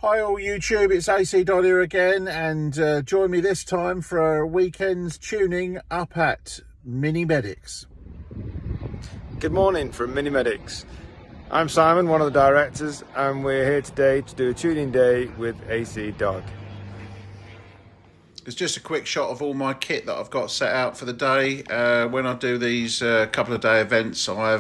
Hi all YouTube, it's ACDodd here again, and join me this time for a weekend's tuning up at Mini Medics. Good morning from Mini Medics. I'm Simon, one of the directors, and we're here today to do a tuning day with ACDodd. It's just a quick shot of all my kit that I've got set out for the day. When I do these couple of day events, I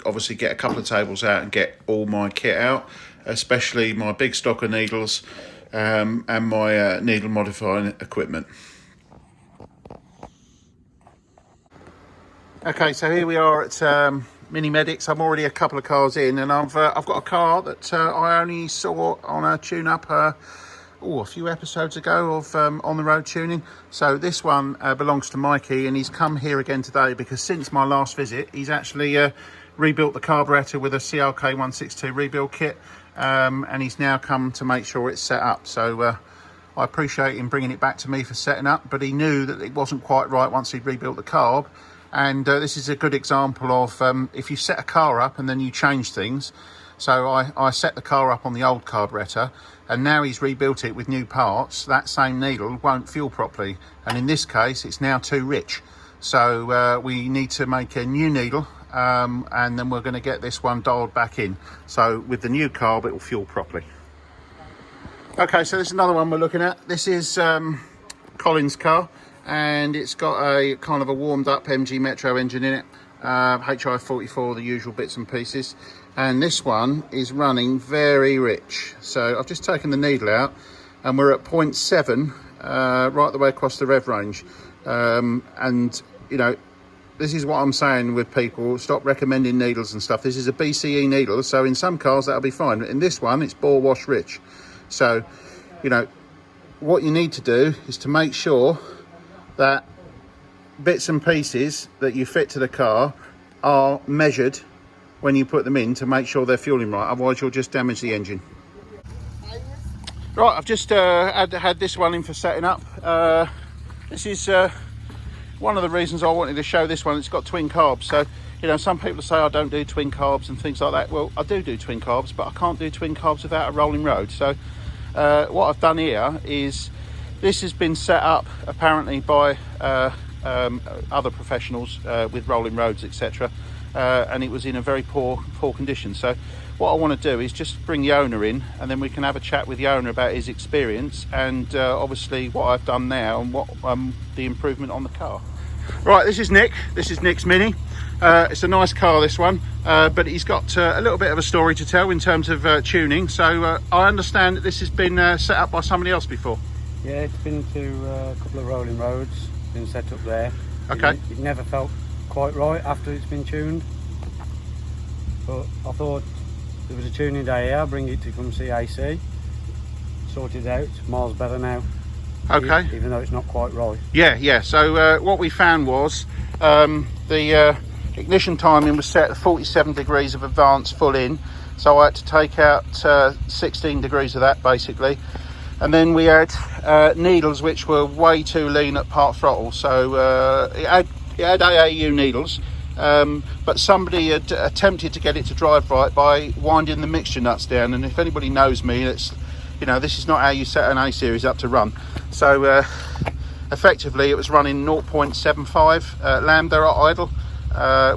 obviously get a couple of tables out and get all my kit out, especially my big stock of needles and my needle modifying equipment. Okay, so here we are at Mini Medics. I'm already a couple of cars in, and I've got a car that I only saw on a tune-up a few episodes ago of on the road tuning. So this one belongs to Mikey, and he's come here again today because since my last visit he's actually rebuilt the carburetor with a CRK 162 rebuild kit, and he's now come to make sure it's set up. So I appreciate him bringing it back to me for setting up, but he knew that it wasn't quite right once he'd rebuilt the carb. And this is a good example of if you set a car up and then you change things. So I set the car up on the old carburetor, and now he's rebuilt it with new parts. That same needle won't fuel properly, and in this case it's now too rich. So we need to make a new needle, and then we're going to get this one dialed back in. So with the new carb it will fuel properly. Okay, so this is another one we're looking at. This is Colin's car, and it's got a kind of a warmed up MG Metro engine in it, HI 44, the usual bits and pieces. And this one is running very rich. So I've just taken the needle out, and we're at 0.7 right the way across the rev range. And you know, this is what I'm saying with people: stop recommending needles and stuff. This is a BCE needle, so in some cars that'll be fine. But in this one, it's bore wash rich. So, you know, what you need to do is to make sure that bits and pieces that you fit to the car are measured when you put them in, to make sure they're fueling right, otherwise you'll just damage the engine. Right, I've just had this one in for setting up. This is one of the reasons I wanted to show this one. It's got twin carbs, so you know, some people say I don't do twin carbs and things like that. Well, I do twin carbs, but I can't do twin carbs without a rolling road. So what I've done here is, this has been set up apparently by other professionals with rolling roads, etc. And it was in a very poor condition. So what I want to do is just bring the owner in, and then we can have a chat with the owner about his experience and obviously what I've done now and what the improvement on the car. Right, this is Nick. This is Nick's Mini. It's a nice car, this one, but he's got a little bit of a story to tell in terms of tuning. So I understand that this has been set up by somebody else before. Yeah, it's been to a couple of rolling roads, been set up there. Okay. It never felt quite right after it's been tuned, but I thought there was a tuning day here, I'll bring it to come see AC, sort it out. Miles better now. Okay. Even though it's not quite right. Yeah. So what we found was the ignition timing was set at 47 degrees of advance full in, so I had to take out 16 degrees of that basically. And then we had needles which were way too lean at part throttle, so it had AAU needles, but somebody had attempted to get it to drive right by winding the mixture nuts down. And if anybody knows me, it's, you know, this is not how you set an A series up to run. So effectively it was running 0.75 lambda at idle,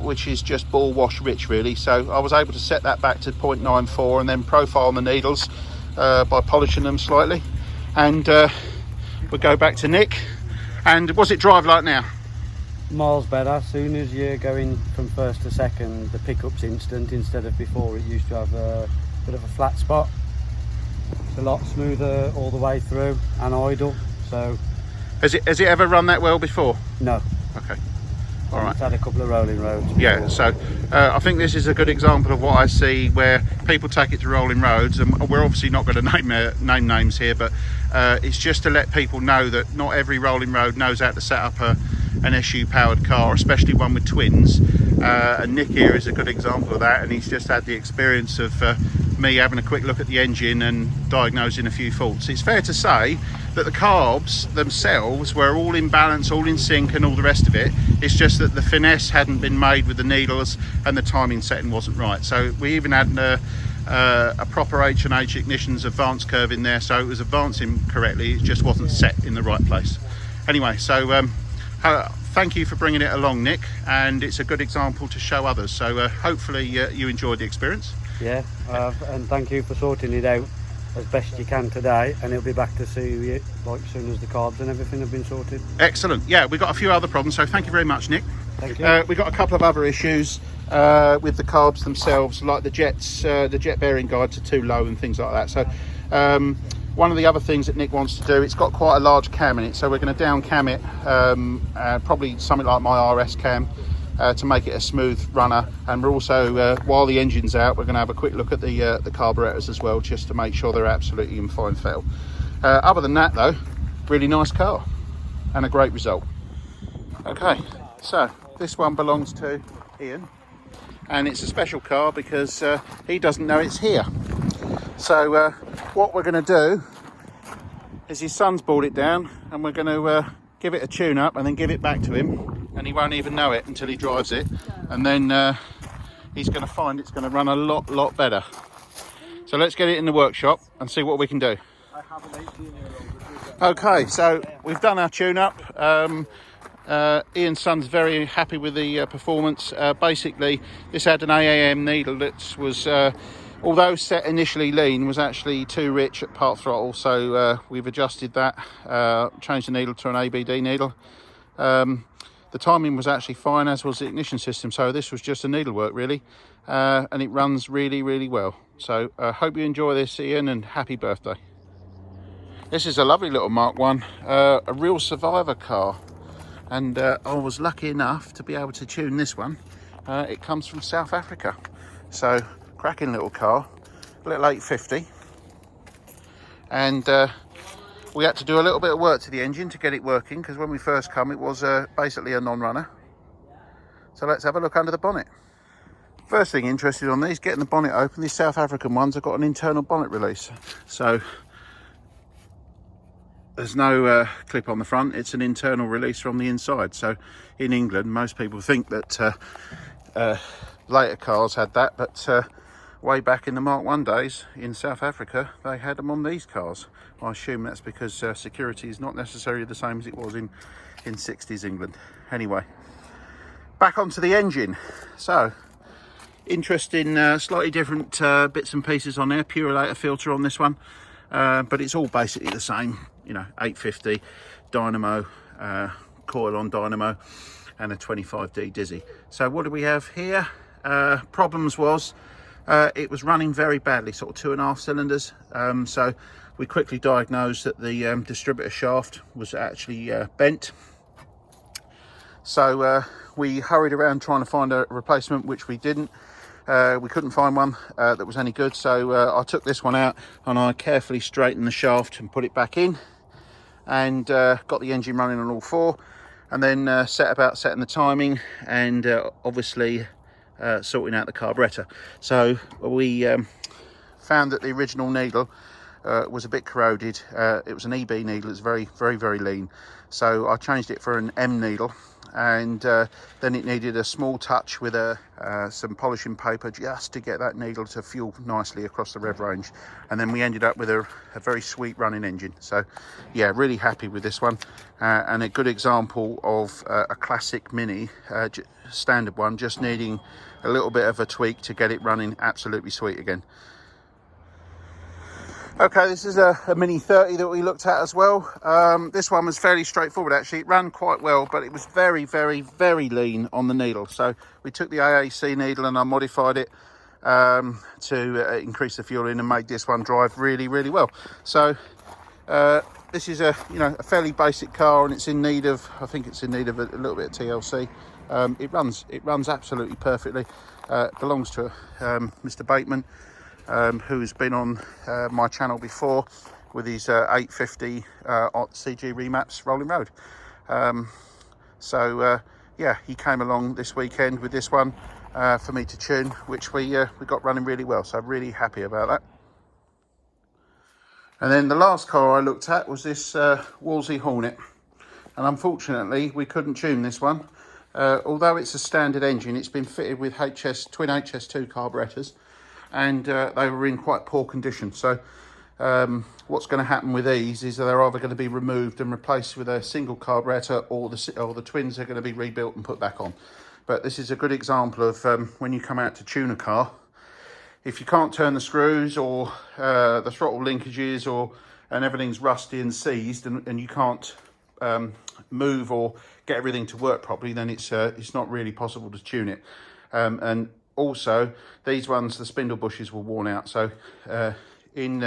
which is just ball wash rich really. So I was able to set that back to 0.94 and then profile the needles by polishing them slightly, and we'll go back to Nick. And what's it drive like now? Miles better. As soon as you're going from first to second, the pickup's instant instead of before it used to have a bit of a flat spot. It's a lot smoother all the way through and idle. So has it ever run that well before? No. Okay. All right. It's had a couple of rolling roads before. Yeah, so I think this is a good example of what I see where people take it to rolling roads, and we're obviously not going to name names here, but it's just to let people know that not every rolling road knows how to set up an SU powered car, especially one with twins. And Nick here is a good example of that, and he's just had the experience of me having a quick look at the engine and diagnosing a few faults. It's fair to say that the carbs themselves were all in balance, all in sync and all the rest of it. It's just that the finesse hadn't been made with the needles and the timing setting wasn't right. So we even had a proper H&H ignition's advance curve in there, so it was advancing correctly, it just wasn't set in the right place. Anyway, so thank you for bringing it along, Nick, and it's a good example to show others, so hopefully you enjoyed the experience. Yeah, and thank you for sorting it out as best you can today, and it'll be back to see you like as soon as the carbs and everything have been sorted. Excellent. Yeah, we've got a few other problems, so thank you very much, Nick. Thank you. We've got a couple of other issues with the carbs themselves, like the jet bearing guides are too low and things like that. So one of the other things that Nick wants to do, it's got quite a large cam in it, so we're going to down cam it, probably something like my RS cam, to make it a smooth runner. And we're also, while the engine's out, we're going to have a quick look at the carburetors as well, just to make sure they're absolutely in fine fettle. Other than that though, really nice car and a great result. Okay, so this one belongs to Ian, and it's a special car because he doesn't know it's here. So what we're going to do is, his son's brought it down, and we're going to give it a tune up and then give it back to him, and he won't even know it until he drives it, and then he's going to find it's going to run a lot better. So let's get it in the workshop and see what we can do. Okay, so we've done our tune up. Ian's son's very happy with the performance. Basically, this had an AAM needle that was, although set initially lean, was actually too rich at part throttle, so we've adjusted that, changed the needle to an ABD needle. The timing was actually fine, as was the ignition system, so this was just a needlework really, and it runs really well. So hope you enjoy this, Ian, and happy birthday. This is a lovely little Mark 1, a real survivor car, and I was lucky enough to be able to tune this one. It comes from South Africa, so cracking little car, little 850, and we had to do a little bit of work to the engine to get it working, because when we first come it was basically a non-runner. So let's have a look under the bonnet. First thing interested on these, getting the bonnet open, these South African ones have got an internal bonnet release, so there's no clip on the front, it's an internal release from the inside. So in England, most people think that later cars had that, but way back in the Mark 1 days in South Africa, they had them on these cars. I assume that's because security is not necessarily the same as it was in 60s England. Anyway, back onto the engine. So interesting, slightly different bits and pieces on there. Purelator filter on this one, but it's all basically the same. You know, 850 dynamo, coil on dynamo, and a 25D Dizzy. So what do we have here? Problems was it was running very badly, sort of 2.5 cylinders. So we quickly diagnosed that the distributor shaft was actually bent. So we hurried around trying to find a replacement, which we didn't. We couldn't find one that was any good, so I took this one out and I carefully straightened the shaft and put it back in, and got the engine running on all four, and then set about setting the timing and obviously sorting out the carburetor. So we found that the original needle was a bit corroded. It was an EB needle, it's very lean, so I changed it for an M needle, and then it needed a small touch with some polishing paper just to get that needle to fuel nicely across the rev range, and then we ended up with a very sweet running engine. So yeah, really happy with this one, and a good example of a classic Mini, standard one, just needing a little bit of a tweak to get it running absolutely sweet again. Okay, this is a Mini 30 that we looked at as well. This one was fairly straightforward actually. It ran quite well, but it was very lean on the needle. So we took the AAC needle and I modified it to increase the fuel in, and made this one drive really well. So this is a fairly basic car, and it's in need of, I think it's in need of a little bit of TLC. It runs absolutely perfectly. Belongs to Mr. Bateman, who's been on my channel before with his 850 CG Remaps Rolling Road. Yeah, he came along this weekend with this one for me to tune, which we got running really well, so I'm really happy about that. And then the last car I looked at was this Woolsey Hornet, and unfortunately we couldn't tune this one. Although it's a standard engine, it's been fitted with twin HS2 carburetors, and they were in quite poor condition. So what's going to happen with these is they're either going to be removed and replaced with a single carburetor, or the twins are going to be rebuilt and put back on. But this is a good example of when you come out to tune a car, if you can't turn the screws, or the throttle linkages, and everything's rusty and seized, and you can't move or get everything to work properly, then it's not really possible to tune it. And also, these ones, the spindle bushes were worn out. So in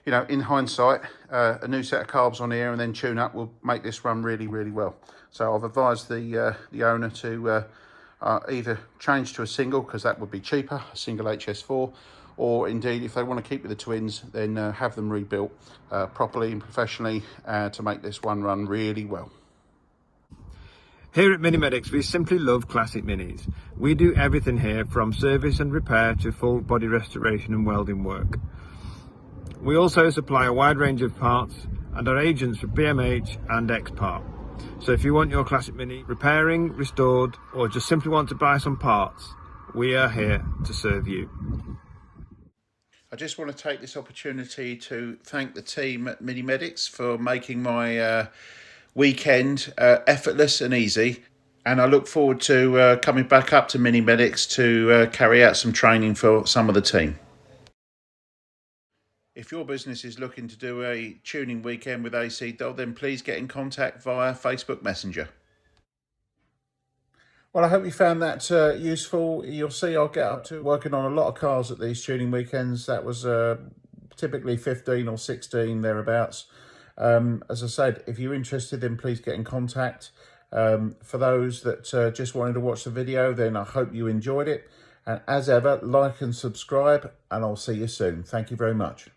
hindsight, a new set of carbs on here and then tune up will make this run really, really well. So I've advised the owner to either change to a single, because that would be cheaper, a single HS4, or indeed, if they want to keep with the twins, then have them rebuilt properly and professionally to make this one run really well. Here at Mini Medics, we simply love classic Minis. We do everything here from service and repair to full body restoration and welding work. We also supply a wide range of parts and are agents for BMH and X-Part. So if you want your classic Mini repairing, restored, or just simply want to buy some parts, we are here to serve you. I just want to take this opportunity to thank the team at Mini Medics for making my weekend effortless and easy, and I look forward to coming back up to Mini Medics to carry out some training for some of the team. If your business is looking to do a tuning weekend with ACDodd, then please get in contact via Facebook Messenger. Well, I hope you found that useful. You'll see I'll get up to working on a lot of cars at these tuning weekends. That was typically 15 or 16 thereabouts. As I said, if you're interested, then please get in contact. For those that just wanted to watch the video, then I hope you enjoyed it. And as ever, like and subscribe, and I'll see you soon. Thank you very much.